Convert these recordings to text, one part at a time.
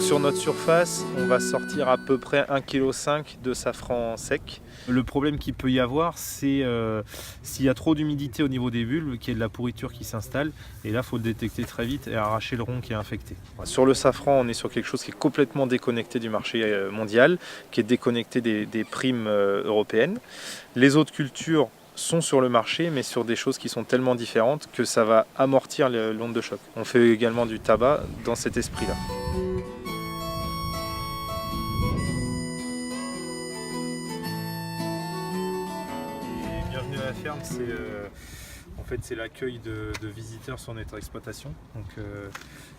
Donc sur notre surface, on va sortir à peu près 1,5 kg de safran sec. Le problème qu'il peut y avoir, c'est s'il y a trop d'humidité au niveau des bulbes, qu'il y ait de la pourriture qui s'installe. Et là, il faut le détecter très vite et arracher le rond qui est infecté. Sur le safran, on est sur quelque chose qui est complètement déconnecté du marché mondial, qui est déconnecté des primes européennes. Les autres cultures sont sur le marché, mais sur des choses qui sont tellement différentes que ça va amortir l'onde de choc. On fait également du tabac dans cet esprit-là. Bienvenue à la ferme, c'est l'accueil de visiteurs sur notre exploitation. Donc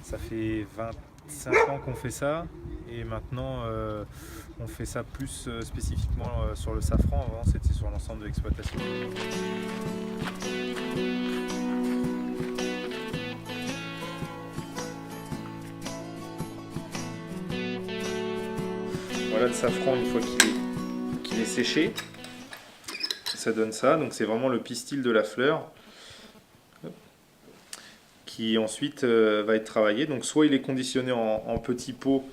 ça fait 25 ans qu'on fait ça et maintenant on fait ça plus spécifiquement sur le safran. Avant c'était sur l'ensemble de l'exploitation. Voilà le safran une fois qu'il est séché. Ça donne ça, donc c'est vraiment le pistil de la fleur qui ensuite va être travaillé. Donc soit il est conditionné en petits pots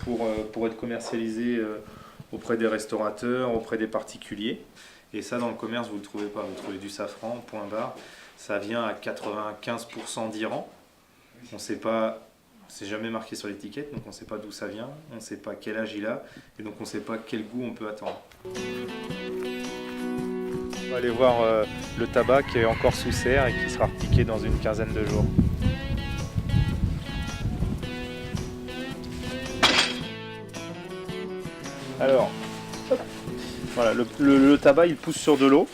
pour être commercialisé auprès des restaurateurs, auprès des particuliers. Et ça dans le commerce vous ne le trouvez pas, vous trouvez du safran, point barre. Ça vient à 95% d'Iran. On sait pas, c'est jamais marqué sur l'étiquette, donc on ne sait pas d'où ça vient, on ne sait pas quel âge il a, et donc on ne sait pas quel goût on peut attendre. On va aller voir le tabac qui est encore sous serre et qui sera repiqué dans une quinzaine de jours. Alors, voilà, le tabac il pousse sur de l'eau.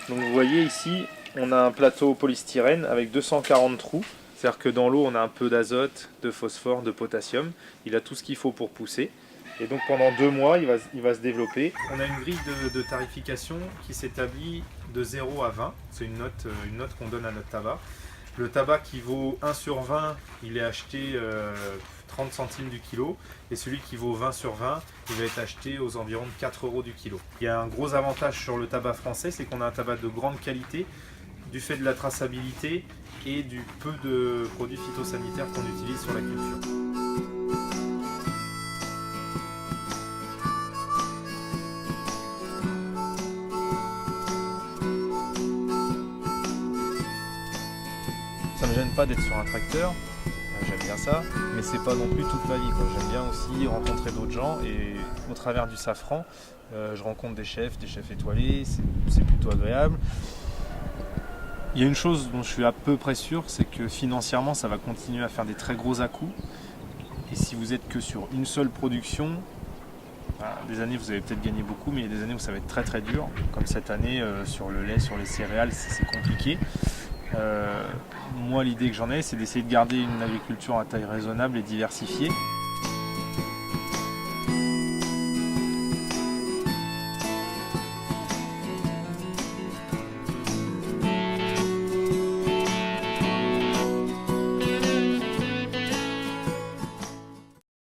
Donc vous voyez ici, on a un plateau polystyrène avec 240 trous. C'est-à-dire que dans l'eau, on a un peu d'azote, de phosphore, de potassium. Il a tout ce qu'il faut pour pousser. Et donc pendant 2 mois, il va se développer. On a une grille de tarification qui s'établit de 0 à 20. C'est une note qu'on donne à notre tabac. Le tabac qui vaut 1 sur 20, il est acheté 30 centimes du kilo. Et celui qui vaut 20 sur 20, il va être acheté aux environs de 4 € du kilo. Il y a un gros avantage sur le tabac français, c'est qu'on a un tabac de grande qualité, du fait de la traçabilité et du peu de produits phytosanitaires qu'on utilise sur la culture. Ça me gêne pas d'être sur un tracteur, j'aime bien ça, mais c'est pas non plus toute ma vie, quoi. J'aime bien aussi rencontrer d'autres gens et au travers du safran, je rencontre des chefs étoilés, c'est plutôt agréable. Il y a une chose dont je suis à peu près sûr, c'est que financièrement ça va continuer à faire des très gros à-coups. Et si vous êtes que sur une seule production, des années vous allez peut-être gagner beaucoup, mais il y a des années où ça va être très très dur. Comme cette année sur le lait, sur les céréales, c'est compliqué. Moi l'idée que j'en ai, c'est d'essayer de garder une agriculture à taille raisonnable et diversifiée.